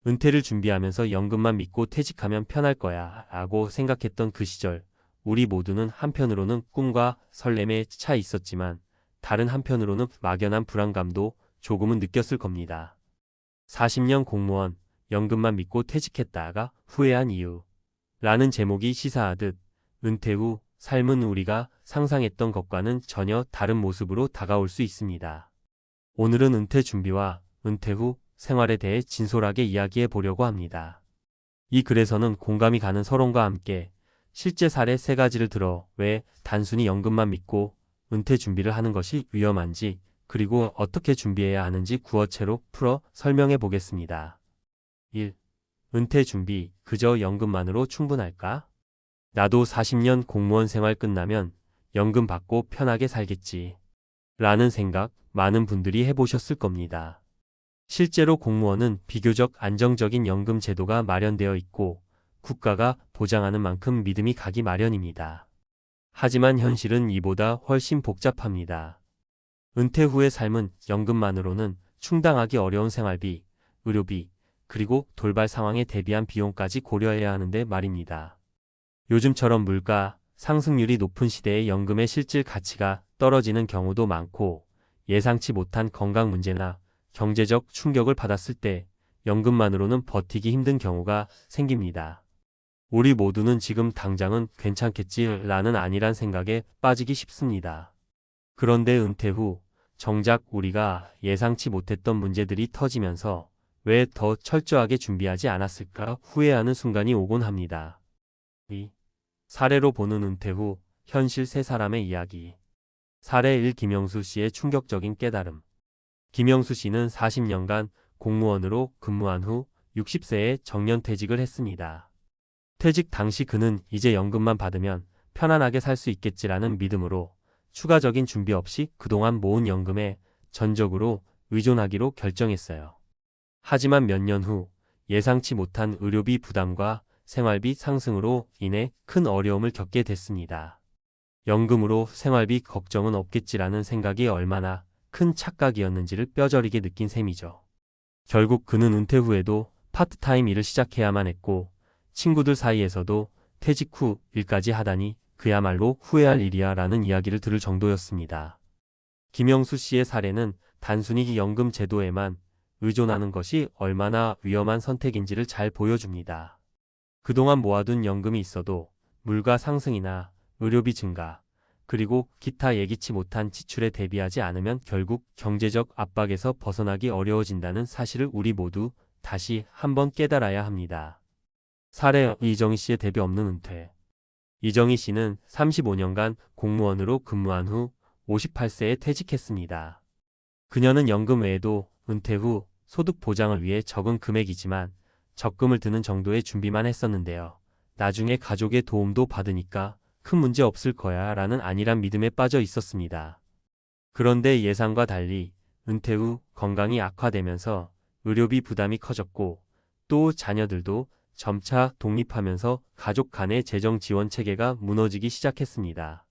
은퇴를 준비하면서 연금만 믿고 퇴직하면 편할 거야 라고 생각했던 그 시절, 우리 모두는 한편으로는 꿈과 설렘에 차 있었지만 다른 한편으로는 막연한 불안감도 조금은 느꼈을 겁니다. 40년 공무원, 연금만 믿고 퇴직했다가 후회한 이유 라는 제목이 시사하듯 은퇴 후 삶은 우리가 상상했던 것과는 전혀 다른 모습으로 다가올 수 있습니다. 오늘은 은퇴 준비와 은퇴 후 생활에 대해 진솔하게 이야기해 보려고 합니다. 이 글에서는 공감이 가는 서론과 함께 실제 사례 3가지를 들어 왜 단순히 연금만 믿고 은퇴 준비를 하는 것이 위험한지, 그리고 어떻게 준비해야 하는지 구어체로 풀어 설명해 보겠습니다. 1. 은퇴 준비, 그저 연금만으로 충분할까? 나도 40년 공무원 생활 끝나면 연금 받고 편하게 살겠지 라는 생각 많은 분들이 해보셨을 겁니다. 실제로 공무원은 비교적 안정적인 연금 제도가 마련되어 있고 국가가 보장하는 만큼 믿음이 가기 마련입니다. 하지만 현실은 이보다 훨씬 복잡합니다. 은퇴 후의 삶은 연금만으로는 충당하기 어려운 생활비, 의료비, 그리고 돌발 상황에 대비한 비용까지 고려해야 하는데 말입니다. 요즘처럼 물가 상승률이 높은 시대에 연금의 실질 가치가 떨어지는 경우도 많고, 예상치 못한 건강 문제나 경제적 충격을 받았을 때 연금만으로는 버티기 힘든 경우가 생깁니다. 우리 모두는 지금 당장은 괜찮겠지라는 안일한 생각에 빠지기 쉽습니다. 그런데 은퇴 후 정작 우리가 예상치 못했던 문제들이 터지면서 왜 더 철저하게 준비하지 않았을까 후회하는 순간이 오곤 합니다. 이 사례로 보는 은퇴 후 현실 3사람의 이야기. 사례 1. 김영수 씨의 충격적인 깨달음. 김영수 씨는 40년간 공무원으로 근무한 후 60세에 정년퇴직을 했습니다. 퇴직 당시 그는 이제 연금만 받으면 편안하게 살 수 있겠지라는 믿음으로 추가적인 준비 없이 그동안 모은 연금에 전적으로 의존하기로 결정했어요. 하지만 몇 년 후 예상치 못한 의료비 부담과 생활비 상승으로 인해 큰 어려움을 겪게 됐습니다. 연금으로 생활비 걱정은 없겠지라는 생각이 얼마나 큰 착각이었는지를 뼈저리게 느낀 셈이죠. 결국 그는 은퇴 후에도 파트타임 일을 시작해야만 했고, 친구들 사이에서도 퇴직 후 일까지 하다니 그야말로 후회할 일이야 라는 이야기를 들을 정도였습니다. 김영수 씨의 사례는 단순히 연금 제도에만 의존하는 것이 얼마나 위험한 선택인지를 잘 보여줍니다. 그동안 모아둔 연금이 있어도 물가 상승이나 의료비 증가, 그리고 기타 예기치 못한 지출에 대비하지 않으면 결국 경제적 압박에서 벗어나기 어려워진다는 사실을 우리 모두 다시 한번 깨달아야 합니다. 사례 이정희 씨의 대비 없는 은퇴. 이정희 씨는 35년간 공무원으로 근무한 후 58세에 퇴직했습니다. 그녀는 연금 외에도 은퇴 후 소득 보장을 위해 적은 금액이지만 적금을 드는 정도의 준비만 했었는데요. 나중에 가족의 도움도 받으니까 큰 문제 없을 거야 라는 안일한 믿음에 빠져 있었습니다. 그런데 예상과 달리 은퇴 후 건강이 악화되면서 의료비 부담이 커졌고, 또 자녀들도 점차 독립하면서 가족 간의 재정 지원 체계가 무너지기 시작했습니다.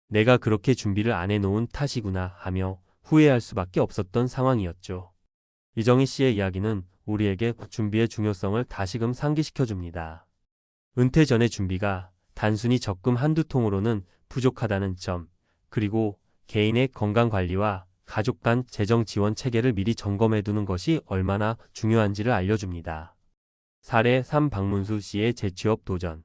내가 그렇게 준비를 안 해놓은 탓이구나 하며 후회할 수밖에 없었던 상황이었죠. 이정희 씨의 이야기는 우리에게 준비의 중요성을 다시금 상기시켜줍니다. 은퇴 전의 준비가 단순히 적금 한두 통으로는 부족하다는 점, 그리고 개인의 건강관리와 가족 간 재정 지원 체계를 미리 점검해두는 것이 얼마나 중요한지를 알려줍니다. 사례 3. 박문수 씨의 재취업 도전.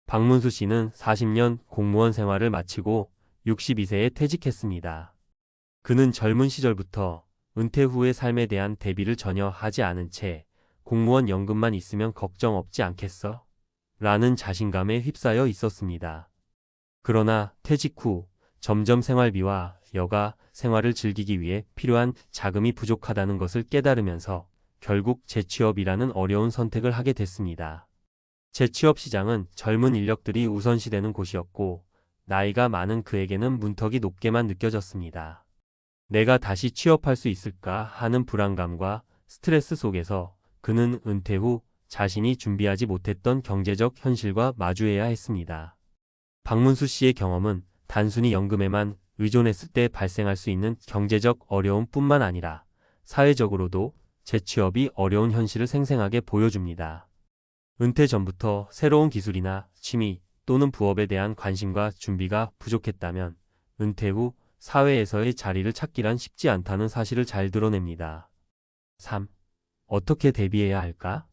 박문수 씨는 40년 공무원 생활을 마치고 62세에 퇴직했습니다. 그는 젊은 시절부터 은퇴 후의 삶에 대한 대비를 전혀 하지 않은 채 공무원 연금만 있으면 걱정 없지 않겠어? 라는 자신감에 휩싸여 있었습니다. 그러나 퇴직 후 점점 생활비와 여가 생활을 즐기기 위해 필요한 자금이 부족하다는 것을 깨달으면서 결국 재취업이라는 어려운 선택을 하게 됐습니다. 재취업 시장은 젊은 인력들이 우선시되는 곳이었고, 나이가 많은 그에게는 문턱이 높게만 느껴졌습니다. 내가 다시 취업할 수 있을까 하는 불안감과 스트레스 속에서 그는 은퇴 후 자신이 준비하지 못했던 경제적 현실과 마주해야 했습니다. 박문수 씨의 경험은 단순히 연금에만 의존했을 때 발생할 수 있는 경제적 어려움뿐만 아니라 사회적으로도 재취업이 어려운 현실을 생생하게 보여줍니다. 은퇴 전부터 새로운 기술이나 취미 또는 부업에 대한 관심과 준비가 부족했다면 은퇴 후 사회에서의 자리를 찾기란 쉽지 않다는 사실을 잘 드러냅니다. 3. 어떻게 대비해야 할까?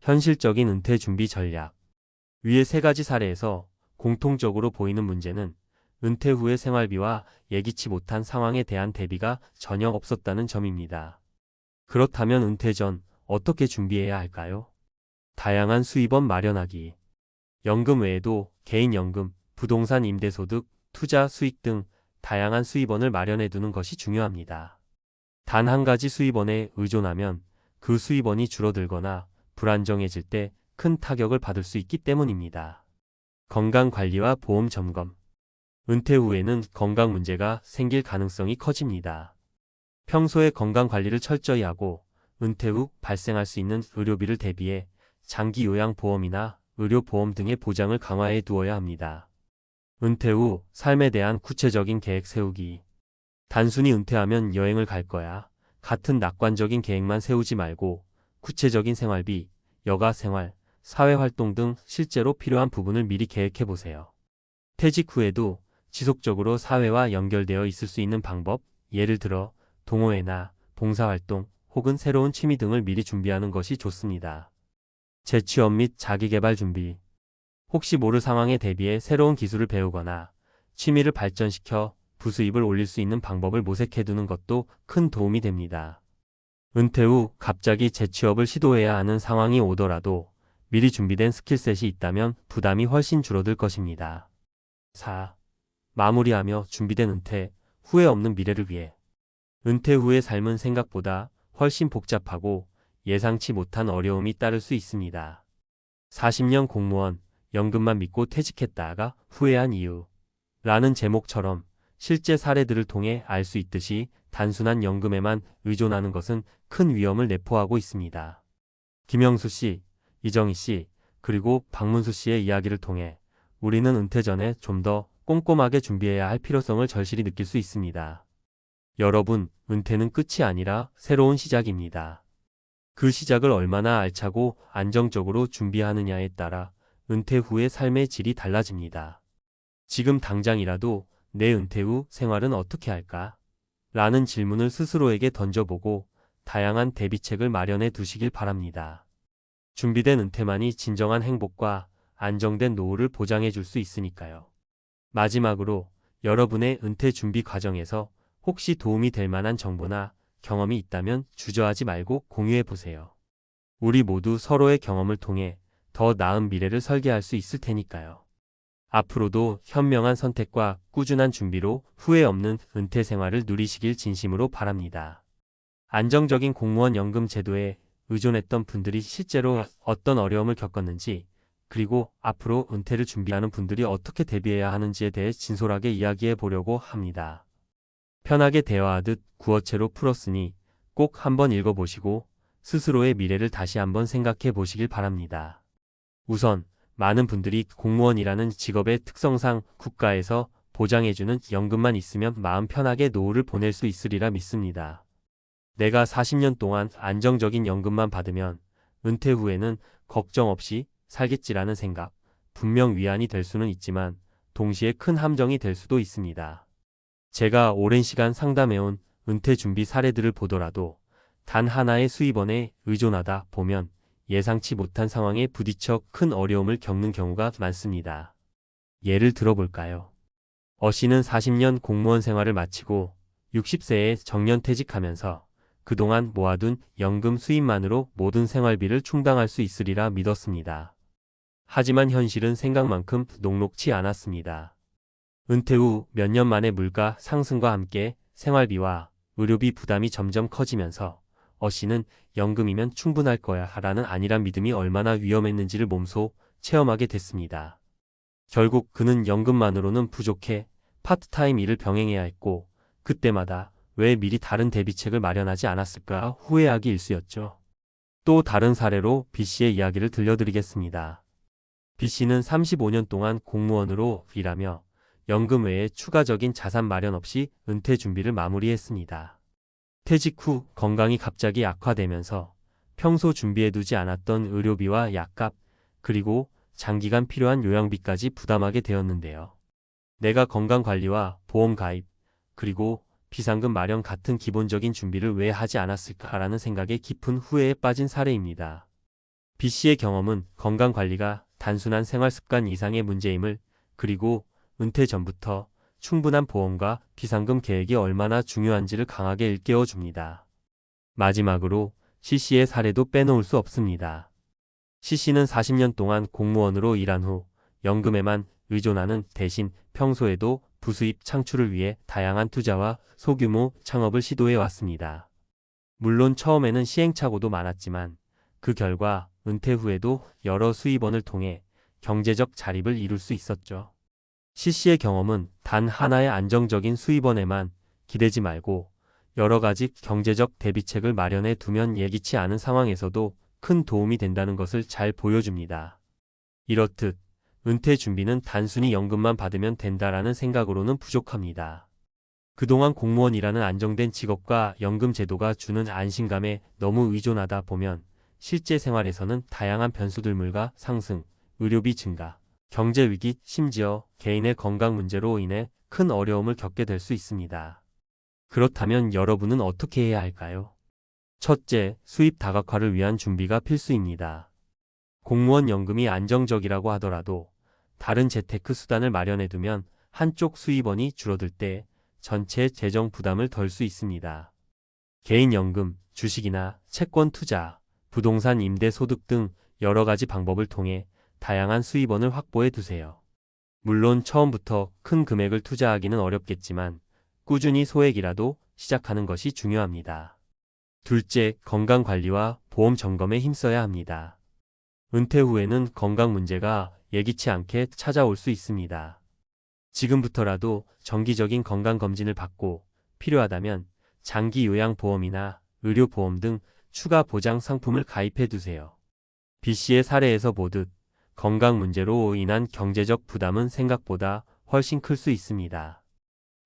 현실적인 은퇴 준비 전략. 위의 세 가지 사례에서 공통적으로 보이는 문제는 은퇴 후의 생활비와 예기치 못한 상황에 대한 대비가 전혀 없었다는 점입니다. 그렇다면 은퇴 전 어떻게 준비해야 할까요? 다양한 수입원 마련하기. 연금 외에도 개인연금, 부동산 임대소득, 투자 수익 등 다양한 수입원을 마련해 두는 것이 중요합니다. 단 한 가지 수입원에 의존하면 그 수입원이 줄어들거나 불안정해질 때 큰 타격을 받을 수 있기 때문입니다. 건강관리와 보험 점검. 은퇴 후에는 건강 문제가 생길 가능성이 커집니다. 평소에 건강관리를 철저히 하고 은퇴 후 발생할 수 있는 의료비를 대비해 장기 요양보험이나 의료보험 등의 보장을 강화해 두어야 합니다. 은퇴 후 삶에 대한 구체적인 계획 세우기. 단순히 은퇴하면 여행을 갈 거야 같은 낙관적인 계획만 세우지 말고 구체적인 생활비, 여가 생활, 사회활동 등 실제로 필요한 부분을 미리 계획해 보세요. 퇴직 후에도 지속적으로 사회와 연결되어 있을 수 있는 방법, 예를 들어 동호회나 봉사활동 혹은 새로운 취미 등을 미리 준비하는 것이 좋습니다. 재취업 및 자기개발 준비. 혹시 모를 상황에 대비해 새로운 기술을 배우거나 취미를 발전시켜 부수입을 올릴 수 있는 방법을 모색해두는 것도 큰 도움이 됩니다. 은퇴 후 갑자기 재취업을 시도해야 하는 상황이 오더라도 미리 준비된 스킬셋이 있다면 부담이 훨씬 줄어들 것입니다. 4. 마무리하며 준비된 은퇴, 후회 없는 미래를 위해. 은퇴 후의 삶은 생각보다 훨씬 복잡하고 예상치 못한 어려움이 따를 수 있습니다. 40년 공무원, 연금만 믿고 퇴직했다가 후회한 이유. 라는 제목처럼 실제 사례들을 통해 알 수 있듯이 단순한 연금에만 의존하는 것은 큰 위험을 내포하고 있습니다. 김영수 씨, 이정희 씨, 그리고 박문수 씨의 이야기를 통해 우리는 은퇴 전에 좀 더 꼼꼼하게 준비해야 할 필요성을 절실히 느낄 수 있습니다. 여러분, 은퇴는 끝이 아니라 새로운 시작입니다. 그 시작을 얼마나 알차고 안정적으로 준비하느냐에 따라 은퇴 후의 삶의 질이 달라집니다. 지금 당장이라도 내 은퇴 후 생활은 어떻게 할까? 라는 질문을 스스로에게 던져보고 다양한 대비책을 마련해 두시길 바랍니다. 준비된 은퇴만이 진정한 행복과 안정된 노후를 보장해 줄 수 있으니까요. 마지막으로 여러분의 은퇴 준비 과정에서 혹시 도움이 될 만한 정보나 경험이 있다면 주저하지 말고 공유해 보세요. 우리 모두 서로의 경험을 통해 더 나은 미래를 설계할 수 있을 테니까요. 앞으로도 현명한 선택과 꾸준한 준비로 후회 없는 은퇴 생활을 누리시길 진심으로 바랍니다. 안정적인 공무원 연금 제도에 의존했던 분들이 실제로 어떤 어려움을 겪었는지, 그리고 앞으로 은퇴를 준비하는 분들이 어떻게 대비해야 하는지에 대해 진솔하게 이야기해 보려고 합니다. 편하게 대화하듯 구어체로 풀었으니 꼭 한번 읽어보시고 스스로의 미래를 다시 한번 생각해 보시길 바랍니다. 우선 많은 분들이 공무원이라는 직업의 특성상 국가에서 보장해주는 연금만 있으면 마음 편하게 노후를 보낼 수 있으리라 믿습니다. 내가 40년 동안 안정적인 연금만 받으면 은퇴 후에는 걱정 없이 살겠지라는 생각, 분명 위안이 될 수는 있지만 동시에 큰 함정이 될 수도 있습니다. 제가 오랜 시간 상담해온 은퇴 준비 사례들을 보더라도 단 하나의 수입원에 의존하다 보면 예상치 못한 상황에 부딪혀 큰 어려움을 겪는 경우가 많습니다. 예를 들어볼까요? 어 씨는 40년 공무원 생활을 마치고 60세에 정년퇴직하면서 그동안 모아둔 연금 수입만으로 모든 생활비를 충당할 수 있으리라 믿었습니다. 하지만 현실은 생각만큼 녹록지 않았습니다. 은퇴 후 몇 년 만에 물가 상승과 함께 생활비와 의료비 부담이 점점 커지면서 어 씨는 연금이면 충분할 거야 라는 안일한 믿음이 얼마나 위험했는지를 몸소 체험하게 됐습니다. 결국 그는 연금만으로는 부족해 파트타임 일을 병행해야 했고 그때마다 왜 미리 다른 대비책을 마련하지 않았을까 후회하기 일쑤였죠. 또 다른 사례로 B씨의 이야기를 들려드리겠습니다. B씨는 35년 동안 공무원으로 일하며 연금 외에 추가적인 자산 마련 없이 은퇴 준비를 마무리했습니다. 퇴직 후 건강이 갑자기 악화되면서 평소 준비해두지 않았던 의료비와 약값, 그리고 장기간 필요한 요양비까지 부담하게 되었는데요. 내가 건강관리와 보험 가입, 그리고 비상금 마련 같은 기본적인 준비를 왜 하지 않았을까라는 생각에 깊은 후회에 빠진 사례입니다. B씨의 경험은 건강관리가 단순한 생활습관 이상의 문제임을, 그리고 은퇴 전부터 충분한 보험과 비상금 계획이 얼마나 중요한지를 강하게 일깨워줍니다. 마지막으로 C씨의 사례도 빼놓을 수 없습니다. C씨는 40년 동안 공무원으로 일한 후 연금에만 의존하는 대신 평소에도 부수입 창출을 위해 다양한 투자와 소규모 창업을 시도해 왔습니다. 물론 처음에는 시행착오도 많았지만 그 결과 은퇴 후에도 여러 수입원을 통해 경제적 자립을 이룰 수 있었죠. C씨의 경험은 단 하나의 안정적인 수입원에만 기대지 말고 여러 가지 경제적 대비책을 마련해 두면 예기치 않은 상황에서도 큰 도움이 된다는 것을 잘 보여줍니다. 이렇듯 은퇴 준비는 단순히 연금만 받으면 된다라는 생각으로는 부족합니다. 그동안 공무원이라는 안정된 직업과 연금 제도가 주는 안심감에 너무 의존하다 보면 실제 생활에서는 다양한 변수들물가 상승, 의료비 증가, 경제 위기, 심지어 개인의 건강 문제로 인해 큰 어려움을 겪게 될 수 있습니다. 그렇다면 여러분은 어떻게 해야 할까요? 첫째, 수입 다각화를 위한 준비가 필수입니다. 공무원 연금이 안정적이라고 하더라도 다른 재테크 수단을 마련해두면 한쪽 수입원이 줄어들 때 전체 재정 부담을 덜 수 있습니다. 개인연금, 주식이나 채권 투자, 부동산 임대 소득 등 여러 가지 방법을 통해 다양한 수입원을 확보해 두세요. 물론 처음부터 큰 금액을 투자하기는 어렵겠지만 꾸준히 소액이라도 시작하는 것이 중요합니다. 둘째, 건강관리와 보험 점검에 힘써야 합니다. 은퇴 후에는 건강 문제가 예기치 않게 찾아올 수 있습니다. 지금부터라도 정기적인 건강검진을 받고 필요하다면 장기 요양보험이나 의료보험 등 추가 보장 상품을 가입해 두세요. B씨의 사례에서 보듯 건강 문제로 인한 경제적 부담은 생각보다 훨씬 클 수 있습니다.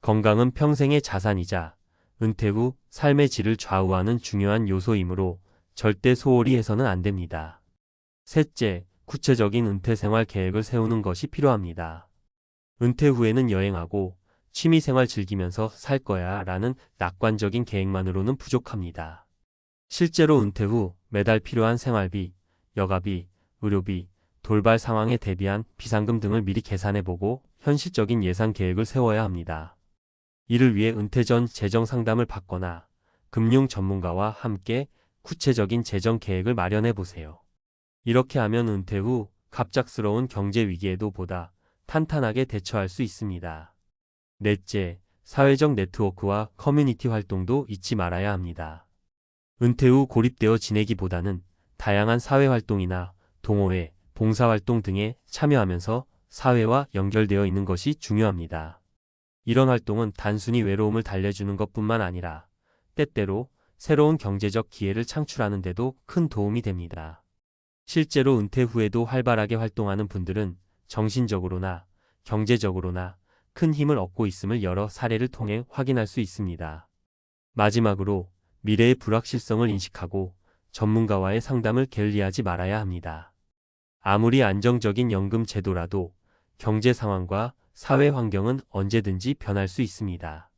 건강은 평생의 자산이자 은퇴 후 삶의 질을 좌우하는 중요한 요소이므로 절대 소홀히 해서는 안 됩니다. 셋째, 구체적인 은퇴 생활 계획을 세우는 것이 필요합니다. 은퇴 후에는 여행하고 취미생활 즐기면서 살 거야 라는 낙관적인 계획만으로는 부족합니다. 실제로 은퇴 후 매달 필요한 생활비, 여가비, 의료비, 돌발 상황에 대비한 비상금 등을 미리 계산해보고 현실적인 예산 계획을 세워야 합니다. 이를 위해 은퇴 전 재정 상담을 받거나 금융 전문가와 함께 구체적인 재정 계획을 마련해보세요. 이렇게 하면 은퇴 후 갑작스러운 경제 위기에도 보다 탄탄하게 대처할 수 있습니다. 넷째, 사회적 네트워크와 커뮤니티 활동도 잊지 말아야 합니다. 은퇴 후 고립되어 지내기보다는 다양한 사회활동이나 동호회, 봉사활동 등에 참여하면서 사회와 연결되어 있는 것이 중요합니다. 이런 활동은 단순히 외로움을 달래주는 것뿐만 아니라 때때로 새로운 경제적 기회를 창출하는 데도 큰 도움이 됩니다. 실제로 은퇴 후에도 활발하게 활동하는 분들은 정신적으로나 경제적으로나 큰 힘을 얻고 있음을 여러 사례를 통해 확인할 수 있습니다. 마지막으로 미래의 불확실성을 인식하고 전문가와의 상담을 게을리하지 말아야 합니다. 아무리 안정적인 연금 제도라도 경제 상황과 사회 환경은 언제든지 변할 수 있습니다.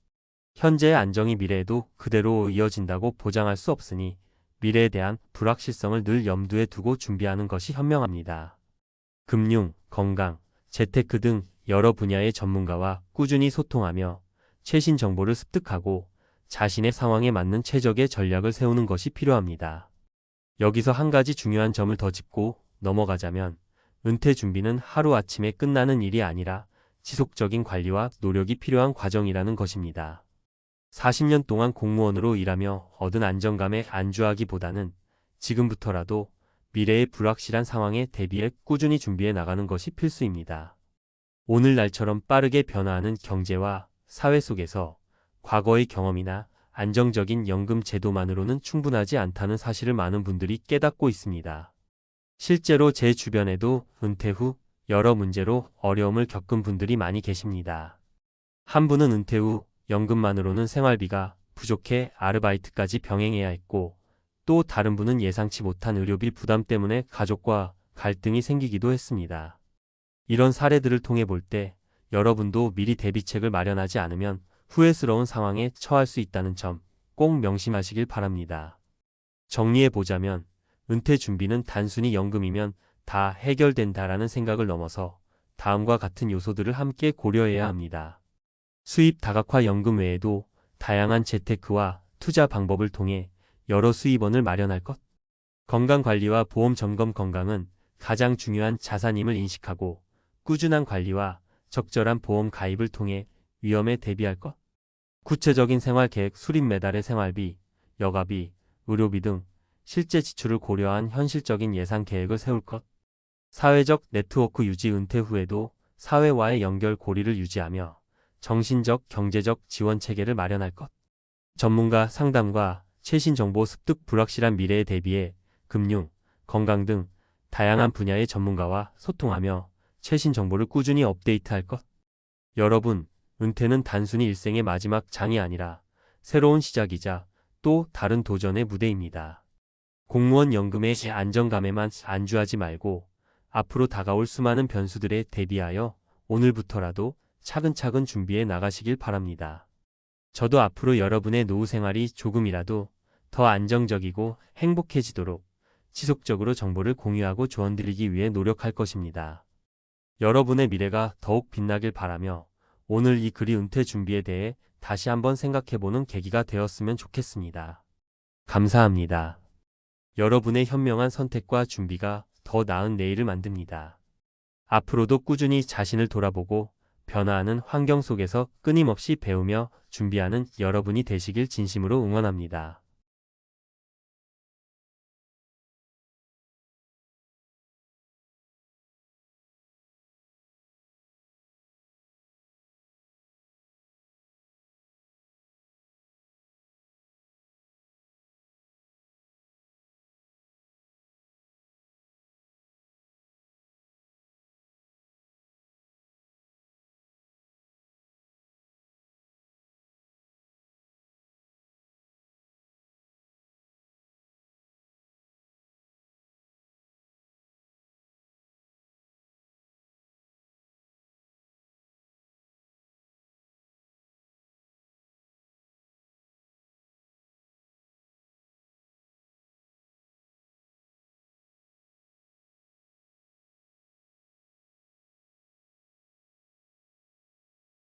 현재의 안정이 미래에도 그대로 이어진다고 보장할 수 없으니 미래에 대한 불확실성을 늘 염두에 두고 준비하는 것이 현명합니다. 금융, 건강, 재테크 등 여러 분야의 전문가와 꾸준히 소통하며 최신 정보를 습득하고 자신의 상황에 맞는 최적의 전략을 세우는 것이 필요합니다. 여기서 한 가지 중요한 점을 더 짚고 넘어가자면 은퇴 준비는 하루아침에 끝나는 일이 아니라 지속적인 관리와 노력이 필요한 과정이라는 것입니다. 40년 동안 공무원으로 일하며 얻은 안정감에 안주하기보다는 지금부터라도 미래의 불확실한 상황에 대비해 꾸준히 준비해 나가는 것이 필수입니다. 오늘날처럼 빠르게 변화하는 경제와 사회 속에서 과거의 경험이나 안정적인 연금 제도만으로는 충분하지 않다는 사실을 많은 분들이 깨닫고 있습니다. 실제로 제 주변에도 은퇴 후 여러 문제로 어려움을 겪은 분들이 많이 계십니다. 한 분은 은퇴 후 연금만으로는 생활비가 부족해 아르바이트까지 병행해야 했고, 또 다른 분은 예상치 못한 의료비 부담 때문에 가족과 갈등이 생기기도 했습니다. 이런 사례들을 통해 볼 때 여러분도 미리 대비책을 마련하지 않으면 후회스러운 상황에 처할 수 있다는 점 꼭 명심하시길 바랍니다. 정리해보자면 은퇴 준비는 단순히 연금이면 다 해결된다라는 생각을 넘어서 다음과 같은 요소들을 함께 고려해야 합니다. 수입 다각화 연금 외에도 다양한 재테크와 투자 방법을 통해 여러 수입원을 마련할 것. 건강관리와 보험 점검. 건강은 가장 중요한 자산임을 인식하고 꾸준한 관리와 적절한 보험 가입을 통해 위험에 대비할 것. 구체적인 생활계획. 수립 매달의 생활비, 여가비, 의료비 등 실제 지출을 고려한 현실적인 예산 계획을 세울 것. 사회적 네트워크 유지. 은퇴 후에도 사회와의 연결 고리를 유지하며 정신적, 경제적 지원 체계를 마련할 것. 전문가 상담과 최신 정보 습득. 불확실한 미래에 대비해 금융, 건강 등 다양한 분야의 전문가와 소통하며 최신 정보를 꾸준히 업데이트할 것. 여러분, 은퇴는 단순히 일생의 마지막 장이 아니라 새로운 시작이자 또 다른 도전의 무대입니다. 공무원 연금의 안정감에만 안주하지 말고 앞으로 다가올 수많은 변수들에 대비하여 오늘부터라도 차근차근 준비해 나가시길 바랍니다. 저도 앞으로 여러분의 노후 생활이 조금이라도 더 안정적이고 행복해지도록 지속적으로 정보를 공유하고 조언드리기 위해 노력할 것입니다. 여러분의 미래가 더욱 빛나길 바라며 오늘 이 글이 은퇴 준비에 대해 다시 한번 생각해보는 계기가 되었으면 좋겠습니다. 감사합니다. 여러분의 현명한 선택과 준비가 더 나은 내일을 만듭니다. 앞으로도 꾸준히 자신을 돌아보고 변화하는 환경 속에서 끊임없이 배우며 준비하는 여러분이 되시길 진심으로 응원합니다.